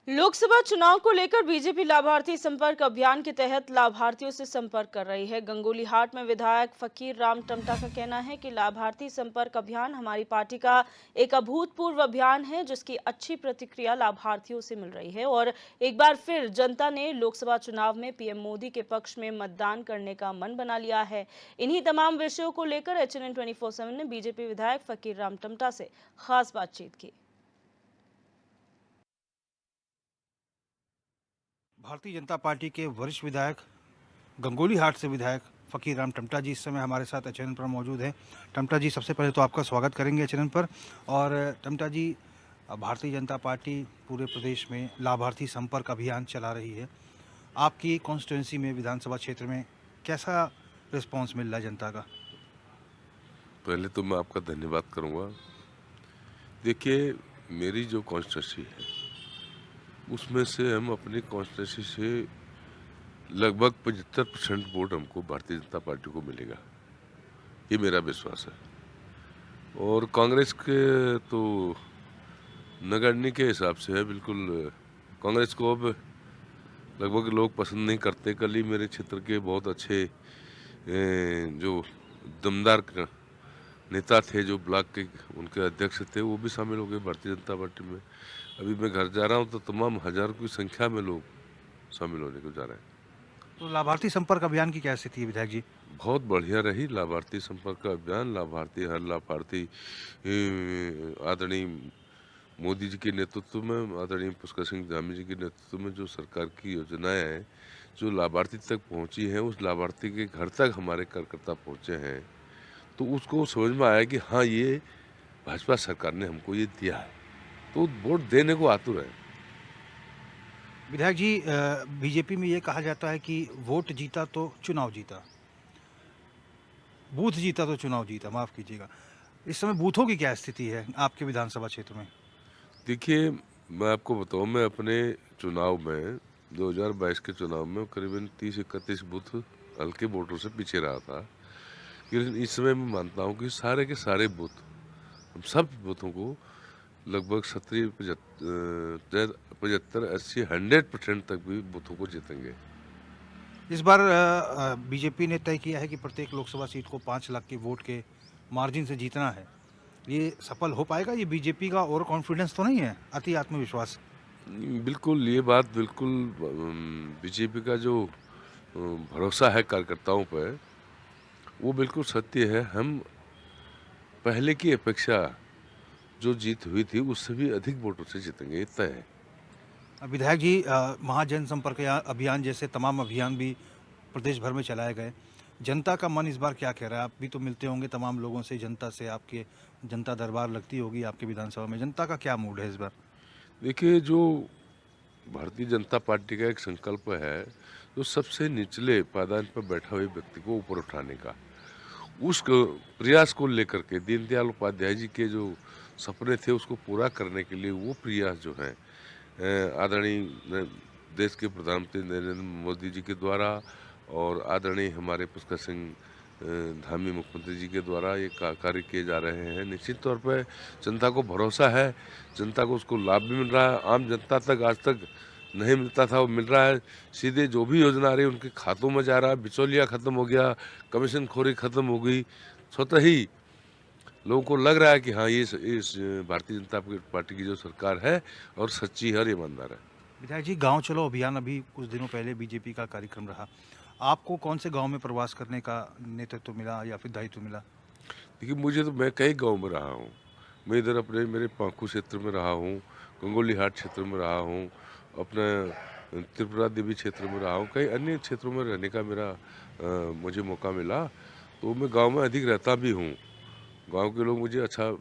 लोकसभा चुनाव को लेकर बीजेपी लाभार्थी संपर्क अभियान के तहत लाभार्थियों से संपर्क कर रही है। गंगोली हाट में विधायक फकीर राम टमटा का कहना है कि लाभार्थी संपर्क अभियान हमारी पार्टी का एक अभूतपूर्व अभियान है, जिसकी अच्छी प्रतिक्रिया लाभार्थियों से मिल रही है और एक बार फिर जनता ने लोकसभा चुनाव में पीएम मोदी के पक्ष में मतदान करने का मन बना लिया है। इन्हीं तमाम विषयों को लेकर HNN 24/7 ने बीजेपी विधायक फकीर राम टमटा से खास बातचीत की। भारतीय जनता पार्टी के वरिष्ठ विधायक गंगोली हाट से विधायक फकीर राम टमटा जी इस समय हमारे साथ HNN पर मौजूद हैं। टमटा जी, सबसे पहले तो आपका स्वागत करेंगे HNN पर। और टमटा जी, भारतीय जनता पार्टी पूरे प्रदेश में लाभार्थी संपर्क अभियान चला रही है। आपकी कॉन्स्टिट्यूंसी में, विधानसभा क्षेत्र में कैसा रिस्पांस मिल रहा है जनता का? पहले तो मैं आपका धन्यवाद करूंगा। देखिए, मेरी जो कॉन्स्टिट्यूंसी है उसमें से हम अपनी कॉन्स्टिट्यूंसी से लगभग 75% वोट हमको भारतीय जनता पार्टी को मिलेगा, ये मेरा विश्वास है। और कांग्रेस के तो नगण्य के हिसाब से है, बिल्कुल कांग्रेस को अब लगभग लोग पसंद नहीं करते। कल ही मेरे क्षेत्र के बहुत अच्छे जो दमदार नेता थे, जो ब्लॉक के उनके अध्यक्ष थे, वो भी शामिल हो गए भारतीय जनता पार्टी में। अभी मैं घर जा रहा हूँ तो तमाम हजारों की संख्या में लोग शामिल होने को जा रहे हैं। तो लाभार्थी संपर्क अभियान की क्या स्थिति है विधायक जी? बहुत बढ़िया रही लाभार्थी संपर्क का अभियान। हर लाभार्थी आदरणीय मोदी जी के नेतृत्व में, आदरणीय पुष्कर सिंह धामी जी के नेतृत्व में जो सरकार की योजनाएं हैं जो लाभार्थी तक पहुंची हैं, उस लाभार्थी के घर तक हमारे कार्यकर्ता पहुंचे हैं, तो उसको समझ में आया कि हाँ, ये भाजपा सरकार ने हमको ये दिया है, तो वोट देने को आतुर है। विधायक जी, बीजेपी में ये कहा जाता है कि वोट जीता तो चुनाव जीता, बूथ जीता तो चुनाव जीता, माफ़ कीजिएगा। इस समय बूथों की क्या स्थिति है आपके विधानसभा क्षेत्र में? देखिए, मैं आपको बताऊं, मैं अपने चुनाव में 2022 के चुनाव में करीबन 30-31 बूथ हल्के वोटों से पीछे रहा था। लेकिन इस समय मैं मानता हूं कि सारे के सारे बूथ, हम सब बूथों को लगभग 70, 75, 80, 100% तक भी बूथों को जीतेंगे। इस बार बीजेपी ने तय किया है कि प्रत्येक लोकसभा सीट को 5 लाख के वोट के मार्जिन से जीतना है। ये सफल हो पाएगा? ये बीजेपी का ओवर कॉन्फिडेंस तो नहीं है, अति आत्मविश्वास? बिल्कुल, ये बात बिल्कुल बीजेपी का जो भरोसा है कार्यकर्ताओं पर, वो बिल्कुल सत्य है। हम पहले की अपेक्षा जो जीत हुई थी उससे भी अधिक वोटों से जीतेंगे, ये तय है। विधायक जी, महाजन संपर्क अभियान जैसे तमाम अभियान भी प्रदेश भर में चलाए गए। जनता का मन इस बार क्या कह रहा है? आप भी तो मिलते होंगे तमाम लोगों से, जनता से, आपके जनता दरबार लगती होगी आपके विधानसभा में। जनता का क्या मूड है इस बार? देखिए, जो भारतीय जनता पार्टी का एक संकल्प है, जो सबसे निचले पायदान पर बैठा हुए व्यक्ति को ऊपर उठाने का, उस प्रयास को लेकर के दीनदयाल उपाध्याय जी के जो सपने थे उसको पूरा करने के लिए वो प्रयास जो है आदरणीय देश के प्रधानमंत्री नरेंद्र मोदी जी के द्वारा और आदरणीय हमारे पुष्कर सिंह धामी मुख्यमंत्री जी के द्वारा ये कार्य किए जा रहे हैं। निश्चित तौर पर जनता को भरोसा है, जनता को उसको लाभ भी मिल रहा है। आम जनता तक आज तक नहीं मिलता था, वो मिल रहा है। सीधे जो भी योजना आ रही है उनके खातों में जा रहा है। बिचौलिया खत्म हो गया, कमीशन खोरी खत्म हो गई। स्वतः ही लोगों को लग रहा है कि हाँ, ये इस भारतीय जनता पार्टी की जो सरकार है और सच्ची है और ईमानदार है। विधायक जी, गांव चलो अभियान अभी कुछ दिनों पहले बीजेपी का कार्यक्रम रहा। आपको कौन से गांव में प्रवास करने का नेतृत्व मिला या फिर दायित्व मिला? देखिए, मैं कई गांव में रहा हूँ। मैं इधर अपने मेरे पांखू क्षेत्र में रहा हूँ, गंगोली हाट क्षेत्र में रहा हूँ, अपने त्रिपुरा देवी क्षेत्र में रहा हूँ, कई अन्य क्षेत्रों में रहने का मुझे मौका मिला। तो मैं गांव में अधिक रहता भी हूँ। गांव के लोग मुझे अच्छा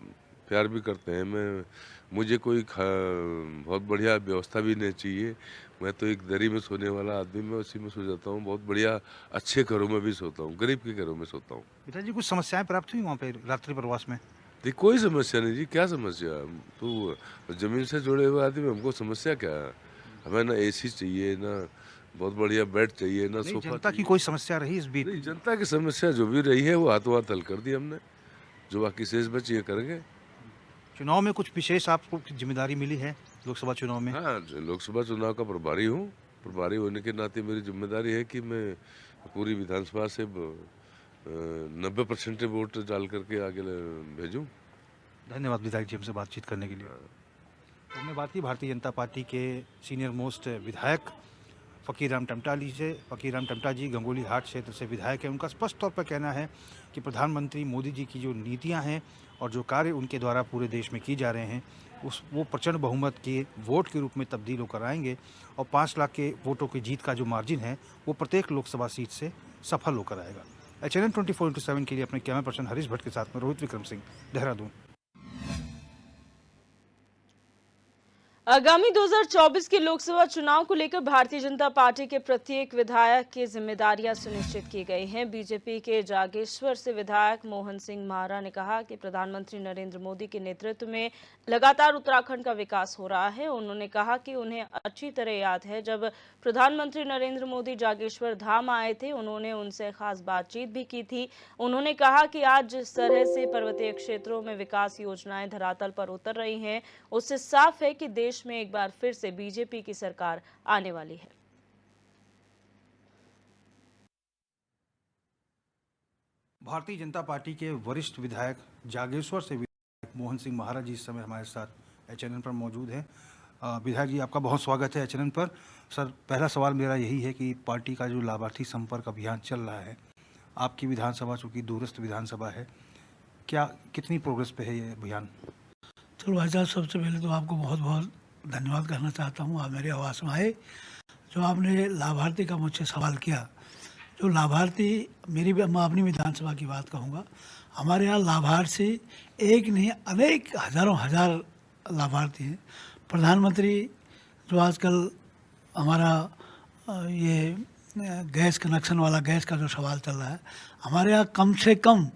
प्यार भी करते हैं। मुझे कोई बहुत बढ़िया व्यवस्था भी नहीं चाहिए। मैं तो एक दरी में सोने वाला आदमी, मैं उसी में सो जाता हूँ। बहुत बढ़िया अच्छे घरों में भी सोता हूँ, गरीब के घरों में सोता हूँ। पिताजी, कुछ समस्याएं प्राप्त हुई वहाँ पे रात्रि प्रवास में? देखिए, कोई समस्या नहीं जी, क्या समस्या? तो जमीन से जुड़े हुए आदमी, हमको समस्या क्या है? हमें ना एसी चाहिए, ना बहुत बढ़िया बेड चाहिए, ना नहीं, सोफा जनता की चाहिए। कोई समस्या रही इस बीच? नहीं, जनता की समस्या जो भी रही है वो हाथों हाथ हल कर दी हमने। जो बाकी शेष बची है करेंगे। चुनाव में कुछ विशेष आपको जिम्मेदारी मिली है? लोकसभा चुनाव में? हाँ, लोकसभा चुनाव का प्रभारी हूँ। प्रभारी होने के नाते मेरी जिम्मेदारी है कि मैं पूरी विधानसभा से 90% वोट डाल करके आगे भेजूँ। धन्यवाद विधायक जी हमसे बातचीत करने के लिए। तो हमने बात की भारतीय जनता पार्टी के सीनियर मोस्ट विधायक फ़कीरराम टम्टा जी से। फ़कीरराम टम्टा जी गंगोली हाट क्षेत्र से विधायक हैं। उनका स्पष्ट तौर पर कहना है कि प्रधानमंत्री मोदी जी की जो नीतियां हैं और जो कार्य उनके द्वारा पूरे देश में की जा रहे हैं वो प्रचंड बहुमत के वोट के रूप में तब्दील होकर आएंगे और 5 लाख के वोटों की जीत का जो मार्जिन है वो प्रत्येक लोकसभा सीट से सफल होकर आएगा। HNN 24/7 के लिए अपने कैमरा पर्सन हरीश भट्ट के साथ में रोहित विक्रम सिंह, देहरादून। आगामी 2024 के लोकसभा चुनाव को लेकर भारतीय जनता पार्टी के प्रत्येक विधायक की जिम्मेदारियां सुनिश्चित की गई हैं। बीजेपी के जागेश्वर से विधायक मोहन सिंह माहरा ने कहा कि प्रधानमंत्री नरेंद्र मोदी के नेतृत्व में लगातार उत्तराखंड का विकास हो रहा है। उन्होंने कहा कि उन्हें अच्छी तरह याद है जब प्रधानमंत्री नरेंद्र मोदी जागेश्वर धाम आए थे, उन्होंने उनसे खास बातचीत भी की थी। उन्होंने कहा कि आज जिस तरह से पर्वतीय क्षेत्रों में विकास योजनाएं धरातल पर उतर रही हैं, उससे साफ है कि देश में एक बार फिर से बीजेपी की सरकार आने वाली है। भारतीय जनता पार्टी के वरिष्ठ विधायक जागेश्वर से विधायक मोहन सिंह माहरा जी इस समय हमारे साथ HNN पर मौजूद हैं। विधायक जी आपका बहुत स्वागत है HNN पर। सर, पहला सवाल मेरा यही है कि पार्टी का जो लाभार्थी संपर्क अभियान चल रहा है, आपकी विधानसभा चूँकि दूरस्थ विधानसभा है, कितनी प्रोग्रेस पे है ये अभियान? चलो भाई साहब, सबसे पहले तो आपको बहुत बहुत धन्यवाद करना चाहता हूँ, आप मेरे आवास में आए। जो आपने लाभार्थी का मुझसे सवाल किया, जो लाभार्थी मैं अपनी विधानसभा की बात कहूँगा। हमारे यहाँ लाभार्थी एक नहीं अनेक हजार लाभार्थी हैं। प्रधानमंत्री जो आजकल हमारा ये गैस कनेक्शन वाला गैस का जो सवाल चल रहा है, हमारे यहाँ कम से कम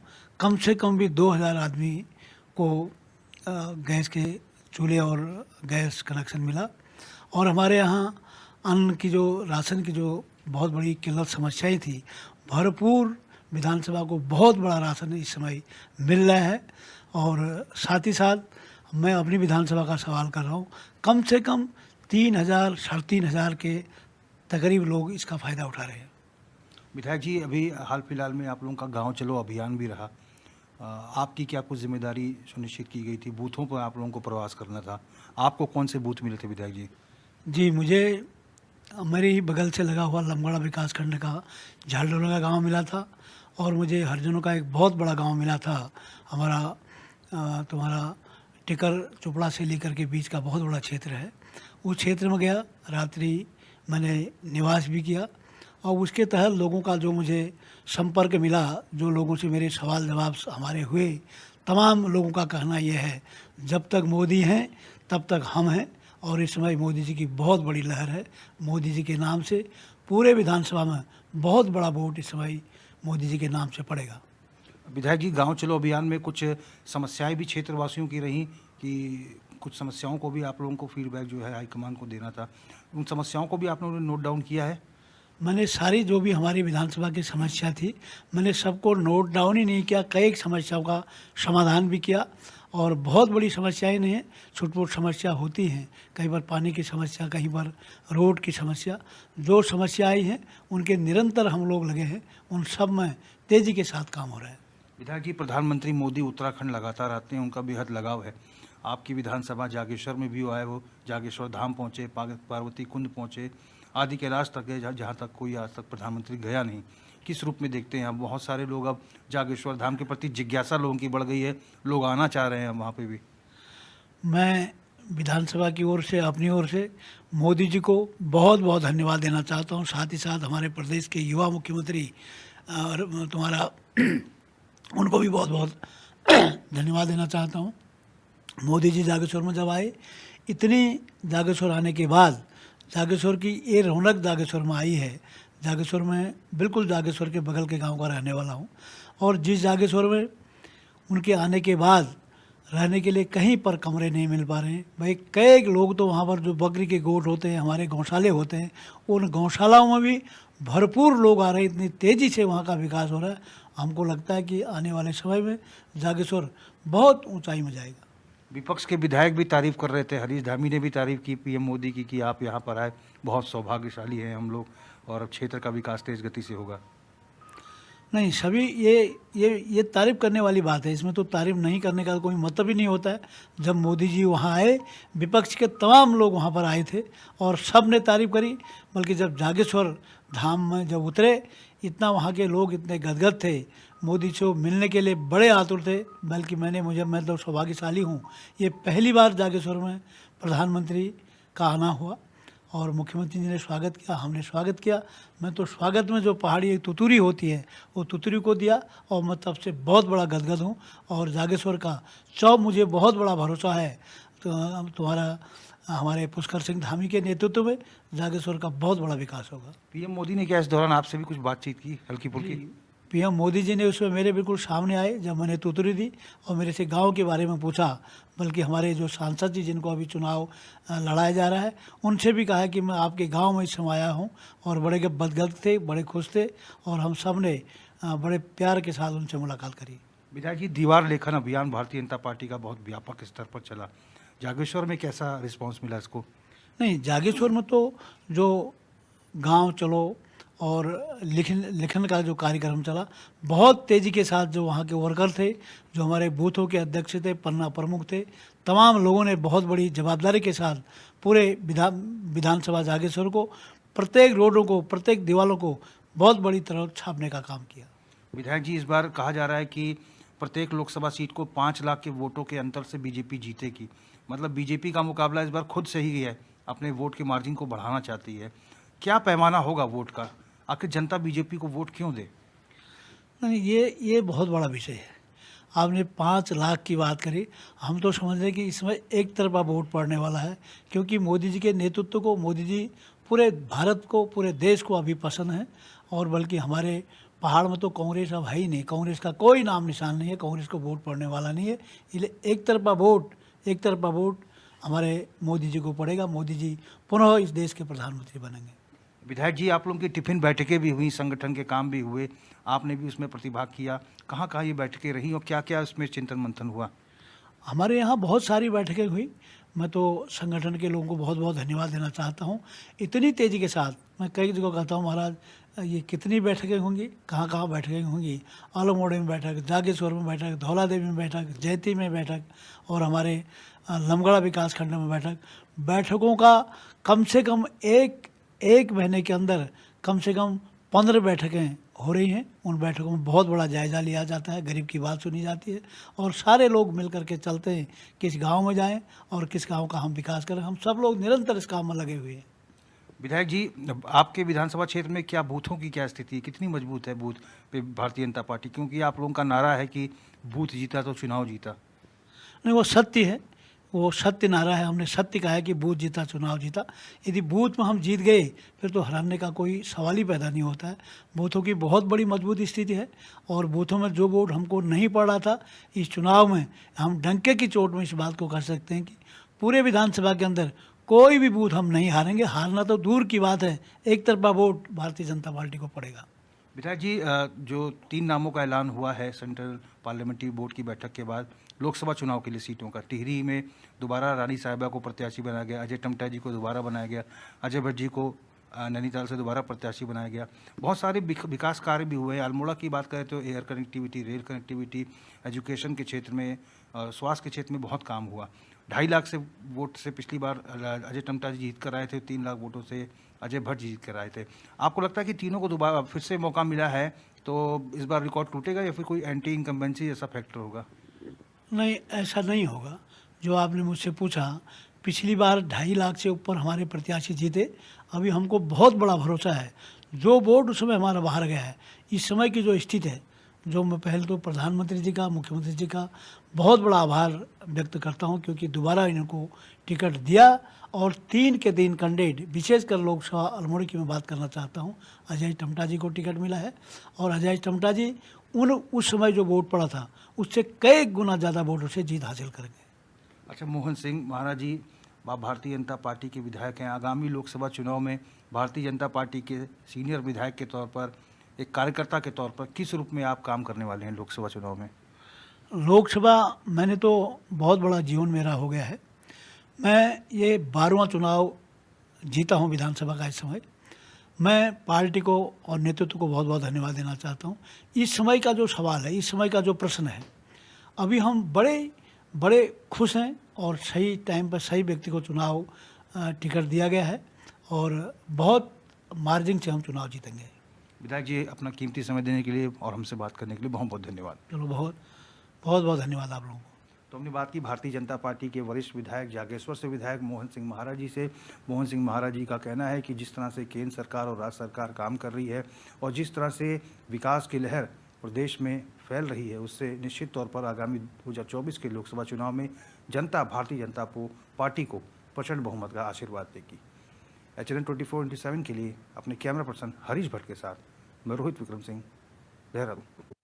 भी 2000 आदमी को गैस के चूल्हे और गैस कनेक्शन मिला। और हमारे यहाँ अन्न की जो राशन की जो बहुत बड़ी किल्लत समस्याएं थी, भरपूर विधानसभा को बहुत बड़ा राशन इस समय मिल रहा है। और साथ ही साथ मैं अपनी विधानसभा का सवाल कर रहा हूँ, कम से कम 3000 साढ़े 3000 के तकरीब लोग इसका फ़ायदा उठा रहे हैं। विधायक जी, अभी हाल फिलहाल में आप लोगों का गांव चलो अभियान भी रहा। आपकी क्या कुछ जिम्मेदारी सुनिश्चित की गई थी? बूथों पर आप लोगों को प्रवास करना था। आपको कौन से बूथ मिले थे विधायक जी? जी, मुझे मेरे ही बगल से लगा हुआ लमगड़ा विकास खंड का झालडोला का गांव मिला था और मुझे हरजनों का एक बहुत बड़ा गांव मिला था। हमारा तुम्हारा टिकर चोपड़ा से लेकर के बीच का बहुत बड़ा क्षेत्र है। उस क्षेत्र में गया, रात्रि मैंने निवास भी किया और उसके तहत लोगों का जो मुझे संपर्क मिला, जो लोगों से मेरे सवाल जवाब हमारे हुए, तमाम लोगों का कहना यह है, जब तक मोदी हैं तब तक हम हैं। और इस समय मोदी जी की बहुत बड़ी लहर है। मोदी जी के नाम से पूरे विधानसभा में बहुत बड़ा वोट इस समय मोदी जी के नाम से पड़ेगा। विधायक जी, गांव चलो अभियान में कुछ समस्याएं भी क्षेत्रवासियों की रहीं कि कुछ समस्याओं को भी आप लोगों को फीडबैक जो है हाईकमान को देना था, उन समस्याओं को भी आप लोगों ने नोट डाउन किया है? मैंने सारी जो भी हमारी विधानसभा की समस्या थी, मैंने सबको नोट डाउन ही नहीं किया, कई समस्याओं का समाधान भी किया। और बहुत बड़ी समस्याएं नहीं हैं, छोटी-मोटी समस्या होती हैं, कई बार पानी की समस्या, कहीं पर रोड की समस्या। जो समस्याएं हैं उनके निरंतर हम लोग लगे हैं, उन सब में तेज़ी के साथ काम हो रहा है। विधायक जी, प्रधानमंत्री मोदी उत्तराखंड लगातार आते हैं, उनका बेहद लगाव है। आपकी विधानसभा जागेश्वर में भी आए, वो जागेश्वर धाम पहुँचे, पार्वती कुंड पहुँचे, आदि कैलाश तक गए, जहाँ तक कोई आज तक प्रधानमंत्री गया नहीं। किस रूप में देखते हैं आप? बहुत सारे लोग अब जागेश्वर धाम के प्रति जिज्ञासा लोगों की बढ़ गई है, लोग आना चाह रहे हैं वहाँ पे भी। मैं विधानसभा की ओर से, अपनी ओर से मोदी जी को बहुत बहुत धन्यवाद देना चाहता हूँ। साथ ही साथ हमारे प्रदेश के युवा मुख्यमंत्री और तुम्हारा उनको भी बहुत बहुत धन्यवाद देना चाहता हूँ। मोदी जी जागेश्वर में जब आए, इतनी जागेश्वर आने के बाद जागेश्वर की ये रौनक जागेश्वर में आई है। जागेश्वर में बिल्कुल जागेश्वर के बगल के गांव का रहने वाला हूं और जिस जागेश्वर में उनके आने के बाद रहने के लिए कहीं पर कमरे नहीं मिल पा रहे हैं भाई। कई लोग तो वहाँ पर जो बकरी के गोठ होते हैं, हमारे गौशाले होते हैं, उन गौशालाओं में भी भरपूर लोग आ रहे हैं। इतनी तेज़ी से वहाँ का विकास हो रहा है, हमको लगता है कि आने वाले समय में जागेश्वर बहुत ऊंचाई में जाएगा। विपक्ष के विधायक भी तारीफ कर रहे थे, हरीश धामी ने भी तारीफ की पीएम मोदी की कि आप यहाँ पर आए, बहुत सौभाग्यशाली हैं हम लोग और अब क्षेत्र का विकास तेज गति से होगा। नहीं, सभी ये तारीफ करने वाली बात है, इसमें तो तारीफ नहीं करने का कोई मतलब ही नहीं होता है। जब मोदी जी वहाँ आए, विपक्ष के तमाम लोग वहाँ पर आए थे और सब ने तारीफ करी। बल्कि जब जागेश्वर धाम में जब उतरे, इतना वहाँ के लोग इतने गदगद थे, मोदी से मिलने के लिए बड़े आतुर थे। बल्कि मैं तो सौभाग्यशाली हूँ, ये पहली बार जागेश्वर में प्रधानमंत्री का आना हुआ और मुख्यमंत्री जी ने स्वागत किया, हमने स्वागत किया। मैं तो स्वागत में जो पहाड़ी एक तुतुरी होती है वो तुतुरी को दिया और मैं तब से बहुत बड़ा गदगद हूँ। और जागेश्वर का चौब मुझे बहुत बड़ा भरोसा है, तो तुम्हारा हमारे पुष्कर सिंह धामी के नेतृत्व में जागेश्वर का बहुत बड़ा विकास होगा। पीएम मोदी ने क्या इस दौरान आपसे भी कुछ बातचीत की, हल्की फुल्की? पीएम मोदी जी ने उसमें मेरे बिल्कुल सामने आए जब मैंने तुतुरी दी और मेरे से गांव के बारे में पूछा। बल्कि हमारे जो सांसद जी जिनको अभी चुनाव लड़ाया जा रहा है, उनसे भी कहा कि मैं आपके गांव में इस समय आया हूं और बड़े गदगद थे, बड़े खुश थे और हम सब ने बड़े प्यार के साथ उनसे मुलाकात करी। विधायक जी, दीवार लेखन अभियान भारतीय जनता पार्टी का बहुत व्यापक स्तर पर चला, जागेश्वर में कैसा रिस्पॉन्स मिला इसको? नहीं, जागेश्वर में तो जो गांव चलो और लिखन का जो कार्यक्रम चला, बहुत तेज़ी के साथ जो वहाँ के वर्कर थे, जो हमारे बूथों के अध्यक्ष थे, पन्ना प्रमुख थे, तमाम लोगों ने बहुत बड़ी जवाबदारी के साथ पूरे विधानसभा जागेश्वर को, प्रत्येक रोडों को, प्रत्येक दीवारों को बहुत बड़ी तरह छापने का काम किया। विधायक जी, इस बार कहा जा रहा है कि प्रत्येक लोकसभा सीट को 5 लाख के वोटों के अंतर से बीजेपी जीतेगी। मतलब बीजेपी का मुकाबला इस बार खुद से ही है, अपने वोट के मार्जिन को बढ़ाना चाहती है। क्या पैमाना होगा वोट का? आखिर जनता बीजेपी को वोट क्यों दे? नहीं, ये बहुत बड़ा विषय है। आपने 5 लाख की बात करी, हम तो समझ रहे हैं कि इसमें एक तरफा वोट पड़ने वाला है, क्योंकि मोदी जी के नेतृत्व को, मोदी जी पूरे भारत को, पूरे देश को अभी पसंद है। और बल्कि हमारे पहाड़ में तो कांग्रेस अब है ही नहीं, कांग्रेस का कोई नाम निशान नहीं है, कांग्रेस को वोट पड़ने वाला नहीं है। इसलिए एक तरफा वोट हमारे मोदी जी को पड़ेगा। मोदी जी पुनः इस देश के प्रधानमंत्री बनेंगे। विधायक जी, आप लोगों की टिफिन बैठकें भी हुई, संगठन के काम भी हुए, आपने भी उसमें प्रतिभाग किया। कहाँ कहाँ ये बैठकें रहीं और क्या क्या उसमें चिंतन मंथन हुआ? हमारे यहाँ बहुत सारी बैठकें हुई। मैं तो संगठन के लोगों को बहुत बहुत धन्यवाद देना चाहता हूँ। इतनी तेज़ी के साथ मैं कई जगह कहता हूँ, महाराज ये कितनी बैठकें होंगी, कहाँ कहाँ बैठकें होंगी। आलमोड़े में बैठक, जागेश्वर में बैठक, धौलादेवी में बैठक, जैती में बैठक और हमारे लमगड़ा विकास खंड में बैठक। बैठकों का कम से कम एक महीने के अंदर कम से कम 15 बैठकें हो रही हैं। उन बैठकों में बहुत बड़ा जायज़ा लिया जाता है, गरीब की बात सुनी जाती है और सारे लोग मिल करके चलते हैं किस गांव में जाएं और किस गांव का हम विकास करें। हम सब लोग निरंतर इस काम में लगे हुए हैं। विधायक जी, आपके विधानसभा क्षेत्र में क्या बूथों की क्या स्थिति है? कितनी मजबूत है बूथ पे भारतीय जनता पार्टी? क्योंकि आप लोगों का नारा है कि बूथ जीता तो चुनाव जीता। नहीं, वो सत्य है, वो सत्य नारा है। हमने सत्य कहा है कि बूथ जीता चुनाव जीता। यदि बूथ में हम जीत गए फिर तो हराने का कोई सवाल ही पैदा नहीं होता है। बूथों की बहुत बड़ी मजबूत स्थिति है और बूथों में जो वोट हमको नहीं पड़ रहा था, इस चुनाव में हम डंके की चोट में इस बात को कर सकते हैं कि पूरे विधानसभा के अंदर कोई भी बूथ हम नहीं हारेंगे। हारना तो दूर की बात है, एक तरफा वोट भारतीय जनता पार्टी को पड़ेगा। विधायक जी, जो 3 नामों का ऐलान हुआ है सेंट्रल पार्लियामेंट्री बोर्ड की बैठक के बाद लोकसभा चुनाव के लिए सीटों का, टिहरी में दोबारा रानी साहिबा को प्रत्याशी बनाया गया, अजय टमटा जी को दोबारा बनाया गया, अजय भट्ट जी को नैनीताल से दोबारा प्रत्याशी बनाया गया। बहुत सारे विकास कार्य भी हुए हैं। अल्मोड़ा की बात करें तो air connectivity, rail connectivity, education के क्षेत्र में, स्वास्थ्य के क्षेत्र में बहुत काम हुआ। 2.5 लाख से वोट से पिछली बार अजय टमटा जी जीत कर आए थे, 3 लाख वोटों से अजय भट्ट जी जीत कर आए थे। आपको लगता है कि तीनों को दोबारा फिर से मौका मिला है तो इस बार रिकॉर्ड टूटेगा या फिर कोई एंटी इनकम्बेंसी जैसा फैक्टर होगा? नहीं, ऐसा नहीं होगा। जो आपने मुझसे पूछा, पिछली बार 2.5 लाख से ऊपर हमारे प्रत्याशी जीते। अभी हमको बहुत बड़ा भरोसा है। जो वोट उस समय हमारा बाहर गया है, इस समय की जो स्थिति है, जो मैं पहले तो प्रधानमंत्री जी का, मुख्यमंत्री जी का बहुत बड़ा आभार व्यक्त करता हूं, क्योंकि दोबारा इनको टिकट दिया और 3 के 3 कैंडिडेट, विशेषकर लोकसभा अल्मोड़ा की मैं बात करना चाहता हूं, अजय टमटा जी को टिकट मिला है और अजय टमटा जी उस समय जो वोट पड़ा था उससे कई गुना ज़्यादा वोटों से जीत हासिल करेंगे। अच्छा, मोहन सिंह महाराज जी, आप भारतीय जनता पार्टी के विधायक हैं। आगामी लोकसभा चुनाव में भारतीय जनता पार्टी के सीनियर विधायक के तौर पर, एक कार्यकर्ता के तौर पर किस रूप में आप काम करने वाले हैं लोकसभा चुनाव में? लोकसभा मैंने तो बहुत बड़ा जीवन मेरा हो गया है। मैं ये 12वां चुनाव जीता हूँ विधानसभा का इस समय। मैं पार्टी को और नेतृत्व को बहुत बहुत धन्यवाद देना चाहता हूँ। इस समय का जो सवाल है, इस समय का जो प्रश्न है, अभी हम बड़े बड़े खुश हैं और सही टाइम पर सही व्यक्ति को चुनाव टिकट दिया गया है और बहुत मार्जिन से हम चुनाव जीतेंगे। विधायक जी, अपना कीमती समय देने के लिए और हमसे बात करने के लिए बहुत बहुत धन्यवाद। चलो, बहुत बहुत बहुत धन्यवाद आप लोगों को। तो हमने बात की भारतीय जनता पार्टी के वरिष्ठ विधायक जागेश्वर से विधायक मोहन सिंह महाराज जी से। मोहन सिंह महाराज जी का कहना है कि जिस तरह से केंद्र सरकार और राज्य सरकार काम कर रही है और जिस तरह से विकास की लहर प्रदेश में फैल रही है, उससे निश्चित तौर पर आगामी 2024 के लोकसभा चुनाव में जनता भारतीय जनता पार्टी को प्रचंड बहुमत का आशीर्वाद देगी। HNN 24/7 के लिए अपने कैमरा पर्सन हरीश भट्ट के साथ मैं रोहित विक्रम सिंह, देहरादून।